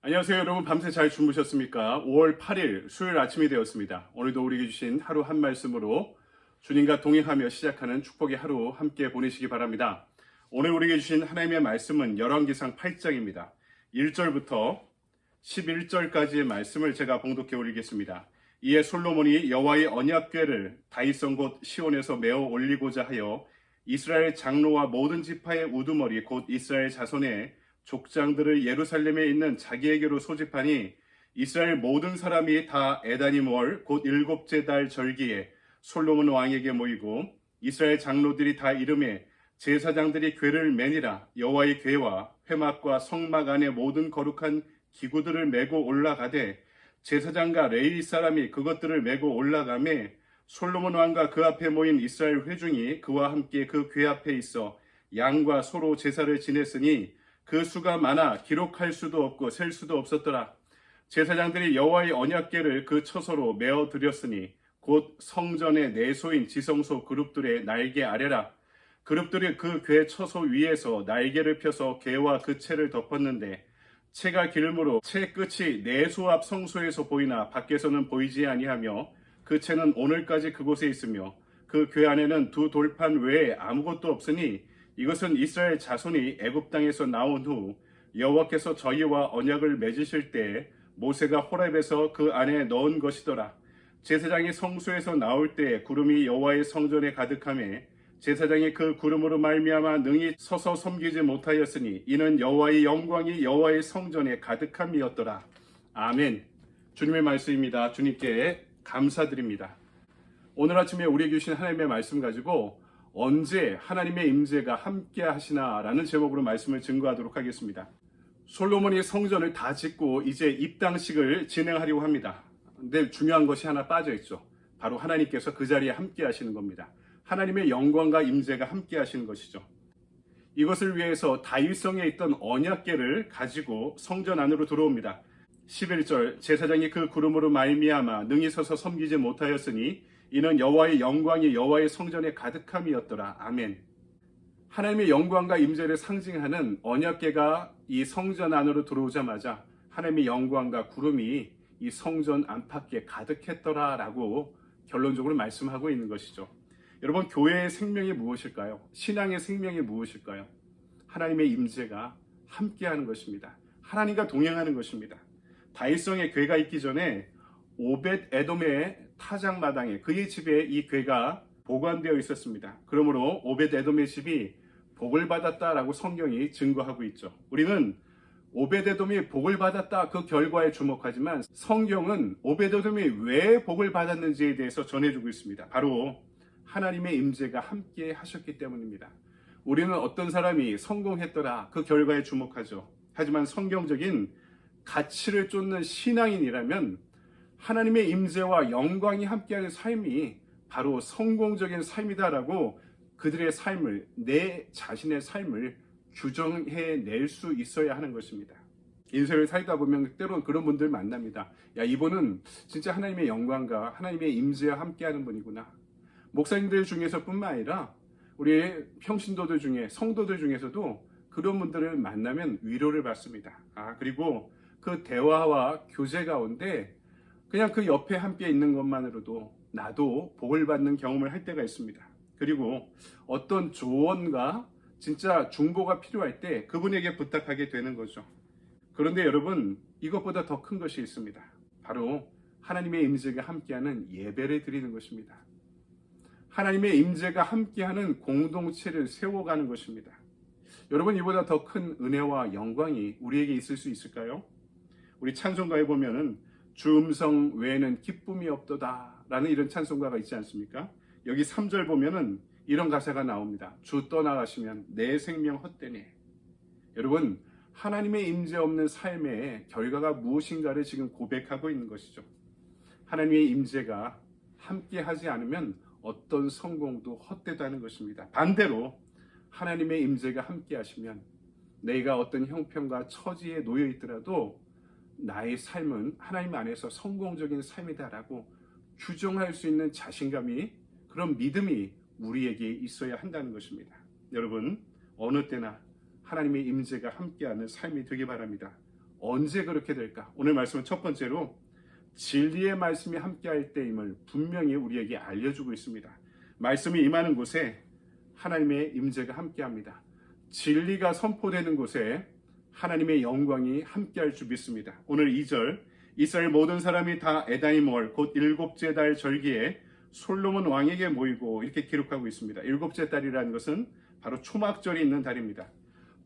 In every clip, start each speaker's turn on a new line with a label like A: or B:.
A: 안녕하세요 여러분. 밤새 잘 주무셨습니까? 5월 8일 수요일 아침이 되었습니다. 오늘도 우리에게 주신 하루 한 말씀으로 주님과 동행하며 시작하는 축복의 하루 함께 보내시기 바랍니다. 오늘 우리에게 주신 하나님의 말씀은 열왕기상 8장입니다. 1절부터 11절까지의 말씀을 제가 봉독해 올리겠습니다. 이에 솔로몬이 여호와의 언약궤를 다윗성 곧 시온에서 메어 올리고자 하여 이스라엘 장로와 모든 지파의 우두머리 곧 이스라엘 자손의 족장들을 예루살렘에 있는 자기에게로 소집하니 이스라엘 모든 사람이 다 에다님 월 곧 일곱째 달 절기에 솔로몬 왕에게 모이고 이스라엘 장로들이 다 이름에 제사장들이 궤를 매니라. 여호와의 궤와 회막과 성막 안에 모든 거룩한 기구들을 메고 올라가되 제사장과 레위 사람이 그것들을 메고 올라가매 솔로몬 왕과 그 앞에 모인 이스라엘 회중이 그와 함께 그 궤 앞에 있어 양과 소로 제사를 지냈으니 그 수가 많아 기록할 수도 없고 셀 수도 없었더라. 제사장들이 여호와의 언약궤를 그 처소로 메어 드렸으니 곧 성전의 내소인 지성소 그룹들의 날개 아래라. 그룹들이 그 궤 처소 위에서 날개를 펴서 궤와 그 채를 덮었는데 채가 길므로 채 끝이 내소 앞 성소에서 보이나 밖에서는 보이지 아니하며 그 채는 오늘까지 그곳에 있으며 그 궤 안에는 두 돌판 외에 아무것도 없으니 이것은 이스라엘 자손이 애굽 땅에서 나온 후 여호와께서 저희와 언약을 맺으실 때 모세가 호렙에서 그 안에 넣은 것이더라. 제사장이 성소에서 나올 때 구름이 여호와의 성전에 가득하며 제사장이 그 구름으로 말미암아 능히 서서 섬기지 못하였으니 이는 여호와의 영광이 여호와의 성전에 가득함이었더라. 아멘. 주님의 말씀입니다. 주님께 감사드립니다. 오늘 아침에 우리에게 주신 하나님의 말씀 가지고 언제 하나님의 임재가 함께 하시나 라는 제목으로 말씀을 증거하도록 하겠습니다. 솔로몬이 성전을 다 짓고 이제 입당식을 진행하려고 합니다. 근데 중요한 것이 하나 빠져 있죠. 바로 하나님께서 그 자리에 함께 하시는 겁니다. 하나님의 영광과 임재가 함께 하시는 것이죠. 이것을 위해서 다윗성에 있던 언약궤를 가지고 성전 안으로 들어옵니다. 11절 제사장이 그 구름으로 말미암아 능히 서서 섬기지 못하였으니 이는 여호와의 영광이 여호와의 성전에 가득함이었더라. 아멘. 하나님의 영광과 임재를 상징하는 언약궤가 이 성전 안으로 들어오자마자 하나님의 영광과 구름이 이 성전 안팎에 가득했더라 라고 결론적으로 말씀하고 있는 것이죠. 여러분, 교회의 생명이 무엇일까요? 신앙의 생명이 무엇일까요? 하나님의 임재가 함께하는 것입니다. 하나님과 동행하는 것입니다. 다윗성의 궤가 있기 전에 오벳 에돔의 타작마당에 그의 집에 이 궤가 보관되어 있었습니다. 그러므로 오벳 에돔의 집이 복을 받았다라고 성경이 증거하고 있죠. 우리는 오벳 에돔이 복을 받았다 그 결과에 주목하지만 성경은 오벳 에돔이 왜 복을 받았는지에 대해서 전해주고 있습니다. 바로 하나님의 임재가 함께 하셨기 때문입니다. 우리는 어떤 사람이 성공했더라 그 결과에 주목하죠. 하지만 성경적인 가치를 쫓는 신앙인이라면 하나님의 임재와 영광이 함께하는 삶이 바로 성공적인 삶이다라고 그들의 삶을, 내 자신의 삶을 규정해낼 수 있어야 하는 것입니다. 인생을 살다 보면 때로는 그런 분들 만납니다. 야, 이분은 진짜 하나님의 영광과 하나님의 임재와 함께하는 분이구나. 목사님들 중에서 뿐만 아니라 우리 평신도들 중에, 성도들 중에서도 그런 분들을 만나면 위로를 받습니다. 그리고 그 대화와 교제 가운데 그냥 그 옆에 함께 있는 것만으로도 나도 복을 받는 경험을 할 때가 있습니다. 그리고 어떤 조언과 진짜 중보가 필요할 때 그분에게 부탁하게 되는 거죠. 그런데 여러분, 이것보다 더 큰 것이 있습니다. 바로 하나님의 임재가 함께하는 예배를 드리는 것입니다. 하나님의 임재가 함께하는 공동체를 세워가는 것입니다. 여러분, 이보다 더 큰 은혜와 영광이 우리에게 있을 수 있을까요? 우리 찬송가에 보면은 주 음성 외에는 기쁨이 없도다 라는 이런 찬송가가 있지 않습니까? 여기 3절 보면은 이런 가사가 나옵니다. 주 떠나가시면 내 생명 헛되네. 여러분, 하나님의 임재 없는 삶의 결과가 무엇인가를 지금 고백하고 있는 것이죠. 하나님의 임재가 함께 하지 않으면 어떤 성공도 헛되다는 것입니다. 반대로 하나님의 임재가 함께 하시면 내가 어떤 형편과 처지에 놓여 있더라도 나의 삶은 하나님 안에서 성공적인 삶이다라고 규정할 수 있는 자신감이, 그런 믿음이 우리에게 있어야 한다는 것입니다. 여러분, 어느 때나 하나님의 임재가 함께하는 삶이 되기 바랍니다. 언제 그렇게 될까? 오늘 말씀은 첫 번째로 진리의 말씀이 함께할 때임을 분명히 우리에게 알려주고 있습니다. 말씀이 임하는 곳에 하나님의 임재가 함께합니다. 진리가 선포되는 곳에 하나님의 영광이 함께할 줄 믿습니다. 오늘 2절, 이스라엘 모든 사람이 다 에다임월 곧 일곱째 달 절기에 솔로몬 왕에게 모이고, 이렇게 기록하고 있습니다. 일곱째 달이라는 것은 바로 초막절이 있는 달입니다.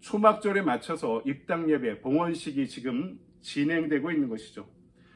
A: 초막절에 맞춰서 입당 예배, 봉헌식이 지금 진행되고 있는 것이죠.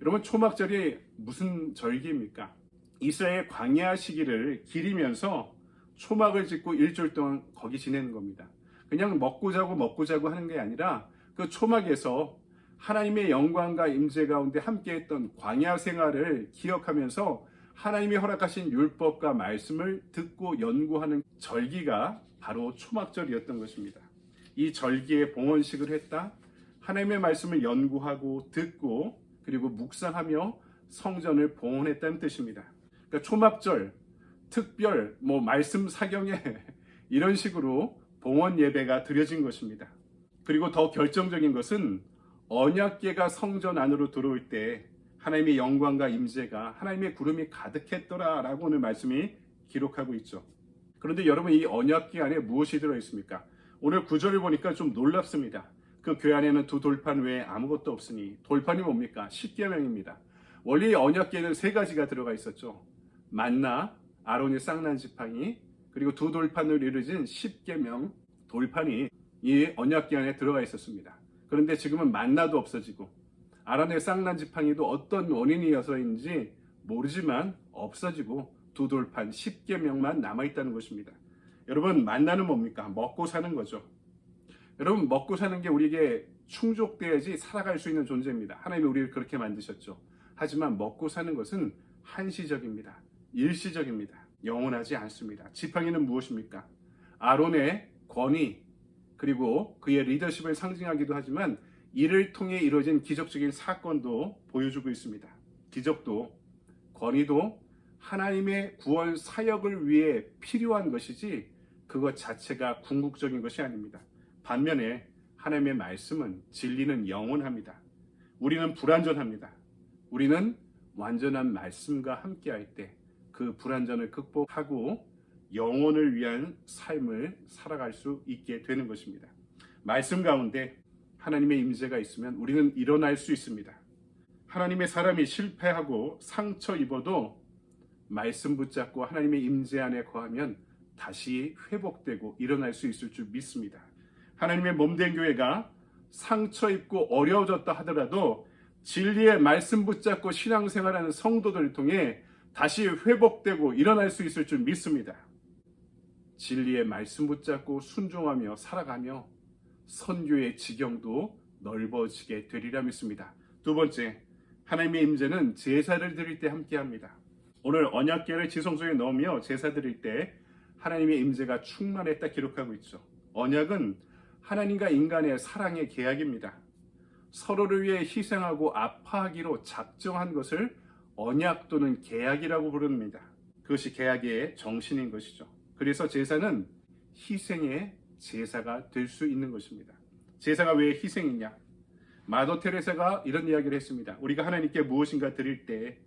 A: 여러분, 초막절이 무슨 절기입니까? 이스라엘 광야 시기를 기리면서 초막을 짓고 일주일 동안 거기 지내는 겁니다. 그냥 먹고 자고 하는 게 아니라 그 초막에서 하나님의 영광과 임재 가운데 함께했던 광야 생활을 기억하면서 하나님이 허락하신 율법과 말씀을 듣고 연구하는 절기가 바로 초막절이었던 것입니다. 이 절기에 봉헌식을 했다. 하나님의 말씀을 연구하고 듣고 그리고 묵상하며 성전을 봉헌했다는 뜻입니다. 그러니까 초막절, 특별, 말씀 사경에 이런 식으로 봉헌 예배가 드려진 것입니다. 그리고 더 결정적인 것은 언약궤가 성전 안으로 들어올 때 하나님의 영광과 임재가, 하나님의 구름이 가득했더라라고 오늘 말씀이 기록하고 있죠. 그런데 여러분, 이 언약궤 안에 무엇이 들어있습니까? 오늘 9절을 보니까 좀 놀랍습니다. 그 궤 안에는 두 돌판 외에 아무것도 없으니, 돌판이 뭡니까? 십계명입니다. 원래 언약궤는 세 가지가 들어가 있었죠. 만나, 아론의 쌍난 지팡이, 그리고 두 돌판을 이루어진 십계명 돌판이 이 언약궤 안에 들어가 있었습니다. 그런데 지금은 만나도 없어지고 아론의 쌍난 지팡이도 어떤 원인이어서인지 모르지만 없어지고 두 돌판 십계명만 남아있다는 것입니다. 여러분, 만나는 뭡니까? 먹고 사는 거죠. 여러분, 먹고 사는 게 우리에게 충족돼야지 살아갈 수 있는 존재입니다. 하나님이 우리를 그렇게 만드셨죠. 하지만 먹고 사는 것은 한시적입니다. 일시적입니다. 영원하지 않습니다. 지팡이는 무엇입니까? 아론의 권위, 그리고 그의 리더십을 상징하기도 하지만 이를 통해 이루어진 기적적인 사건도 보여주고 있습니다. 기적도, 권위도 하나님의 구원 사역을 위해 필요한 것이지 그것 자체가 궁극적인 것이 아닙니다. 반면에 하나님의 말씀은, 진리는 영원합니다. 우리는 불완전합니다. 우리는 완전한 말씀과 함께할 때 그 불완전을 극복하고 영혼을 위한 삶을 살아갈 수 있게 되는 것입니다. 말씀 가운데 하나님의 임재가 있으면 우리는 일어날 수 있습니다. 하나님의 사람이 실패하고 상처 입어도 말씀 붙잡고 하나님의 임재 안에 거하면 다시 회복되고 일어날 수 있을 줄 믿습니다. 하나님의 몸된 교회가 상처 입고 어려워졌다 하더라도 진리의 말씀 붙잡고 신앙생활하는 성도들을 통해 다시 회복되고 일어날 수 있을 줄 믿습니다. 진리의 말씀 붙잡고 순종하며 살아가며 선교의 지경도 넓어지게 되리라 믿습니다. 두 번째, 하나님의 임재는 제사를 드릴 때 함께합니다. 오늘 언약궤를 지성소에 넣으며 제사 드릴 때 하나님의 임재가 충만했다 기록하고 있죠. 언약은 하나님과 인간의 사랑의 계약입니다. 서로를 위해 희생하고 아파하기로 작정한 것을 언약 또는 계약이라고 부릅니다. 그것이 계약의 정신인 것이죠. 그래서 제사는 희생의 제사가 될 수 있는 것입니다. 제사가 왜 희생이냐? 마더 테레사가 이런 이야기를 했습니다. 우리가 하나님께 무엇인가 드릴 때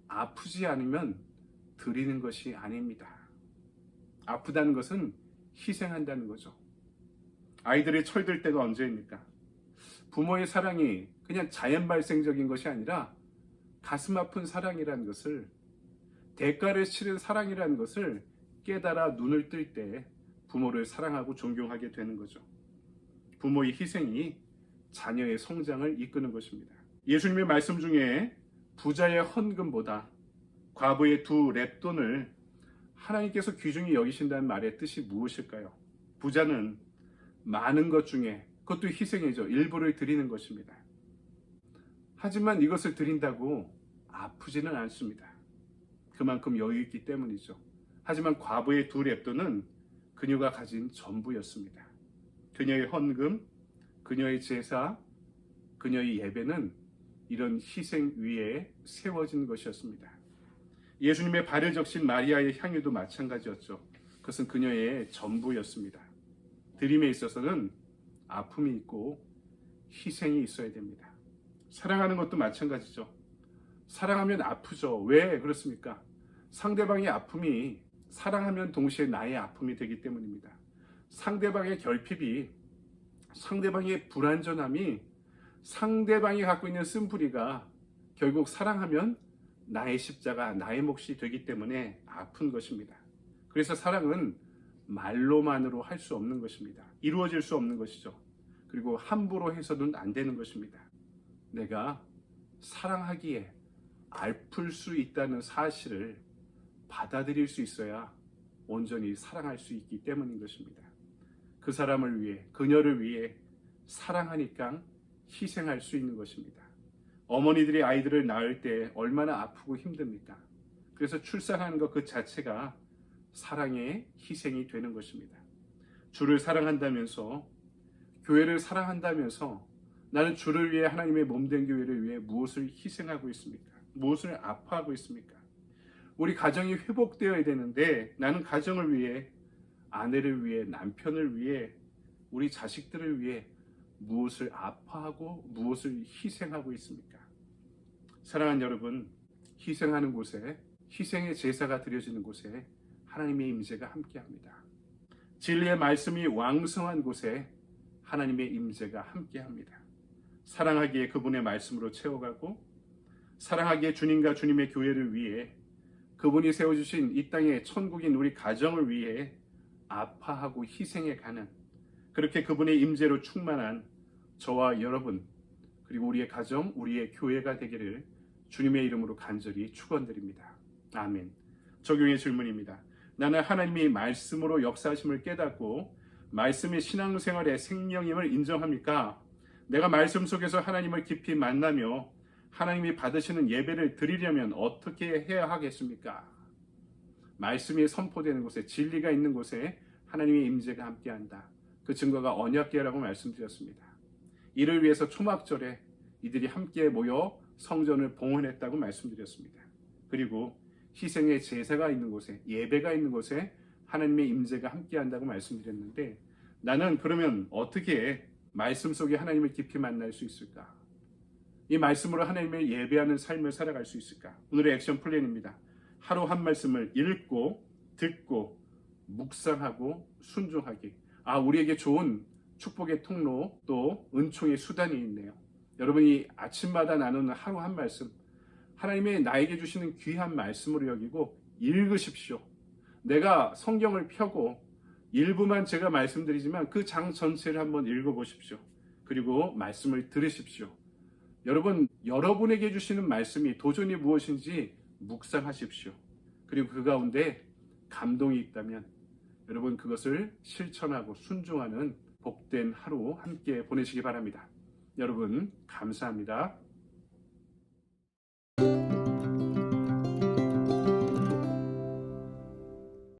A: 아프지 않으면 드리는 것이 아닙니다. 아프다는 것은 희생한다는 거죠. 아이들이 철들 때가 언제입니까? 부모의 사랑이 그냥 자연 발생적인 것이 아니라 가슴 아픈 사랑이라는 것을, 대가를 치른 사랑이라는 것을 깨달아 눈을 뜰 때 부모를 사랑하고 존경하게 되는 거죠. 부모의 희생이 자녀의 성장을 이끄는 것입니다. 예수님의 말씀 중에 부자의 헌금보다 과부의 두 렙돈을 하나님께서 귀중히 여기신다는 말의 뜻이 무엇일까요? 부자는 많은 것 중에, 그것도 희생이죠, 일부를 드리는 것입니다. 하지만 이것을 드린다고 아프지는 않습니다. 그만큼 여유 있기 때문이죠. 하지만 과부의 두 렙돈은 그녀가 가진 전부였습니다. 그녀의 헌금, 그녀의 제사, 그녀의 예배는 이런 희생 위에 세워진 것이었습니다. 예수님의 발을 적신 마리아의 향유도 마찬가지였죠. 그것은 그녀의 전부였습니다. 드림에 있어서는 아픔이 있고 희생이 있어야 됩니다. 사랑하는 것도 마찬가지죠. 사랑하면 아프죠. 왜 그렇습니까? 상대방의 아픔이 사랑하면 동시에 나의 아픔이 되기 때문입니다. 상대방의 결핍이, 상대방의 불완전함이, 상대방이 갖고 있는 쓴뿌리가 결국 사랑하면 나의 십자가, 나의 몫이 되기 때문에 아픈 것입니다. 그래서 사랑은 말로만으로 할 수 없는 것입니다. 이루어질 수 없는 것이죠. 그리고 함부로 해서는 안 되는 것입니다. 내가 사랑하기에 아플 수 있다는 사실을 받아들일 수 있어야 온전히 사랑할 수 있기 때문인 것입니다. 그 사람을 위해, 그녀를 위해 사랑하니까 희생할 수 있는 것입니다. 어머니들이 아이들을 낳을 때 얼마나 아프고 힘듭니까? 그래서 출산하는 것 그 자체가 사랑의 희생이 되는 것입니다. 주를 사랑한다면서, 교회를 사랑한다면서 나는 주를 위해, 하나님의 몸된 교회를 위해 무엇을 희생하고 있습니까? 무엇을 아파하고 있습니까? 우리 가정이 회복되어야 되는데 나는 가정을 위해, 아내를 위해, 남편을 위해, 우리 자식들을 위해 무엇을 아파하고 무엇을 희생하고 있습니까? 사랑하는 여러분, 희생하는 곳에, 희생의 제사가 드려지는 곳에 하나님의 임재가 함께합니다. 진리의 말씀이 왕성한 곳에 하나님의 임재가 함께합니다. 사랑하기에 그분의 말씀으로 채워가고, 사랑하기에 주님과 주님의 교회를 위해, 그분이 세워주신 이 땅의 천국인 우리 가정을 위해 아파하고 희생해가는, 그렇게 그분의 임재로 충만한 저와 여러분, 그리고 우리의 가정, 우리의 교회가 되기를 주님의 이름으로 간절히 축원드립니다. 아멘. 적용의 질문입니다. 나는 하나님이 말씀으로 역사하심을 깨닫고 말씀이 신앙생활의 생명임을 인정합니까? 내가 말씀 속에서 하나님을 깊이 만나며 하나님이 받으시는 예배를 드리려면 어떻게 해야 하겠습니까? 말씀이 선포되는 곳에, 진리가 있는 곳에 하나님의 임재가 함께한다. 그 증거가 언약궤라고 말씀드렸습니다. 이를 위해서 초막절에 이들이 함께 모여 성전을 봉헌했다고 말씀드렸습니다. 그리고 희생의 제사가 있는 곳에, 예배가 있는 곳에 하나님의 임재가 함께한다고 말씀드렸는데, 나는 그러면 어떻게 말씀 속에 하나님을 깊이 만날 수 있을까? 이 말씀으로 하나님을 예배하는 삶을 살아갈 수 있을까? 오늘의 액션 플랜입니다. 하루 한 말씀을 읽고, 듣고, 묵상하고, 순종하기. 우리에게 좋은 축복의 통로, 또 은총의 수단이 있네요. 여러분이 아침마다 나누는 하루 한 말씀, 하나님의 나에게 주시는 귀한 말씀으로 여기고 읽으십시오. 내가 성경을 펴고 일부만 제가 말씀드리지만 그 장 전체를 한번 읽어보십시오. 그리고 말씀을 들으십시오. 여러분에게 주시는 말씀이 도전이 무엇인지 묵상하십시오. 그리고 그 가운데 감동이 있다면 여러분 그것을 실천하고 순종하는 복된 하루 함께 보내시기 바랍니다. 여러분 감사합니다.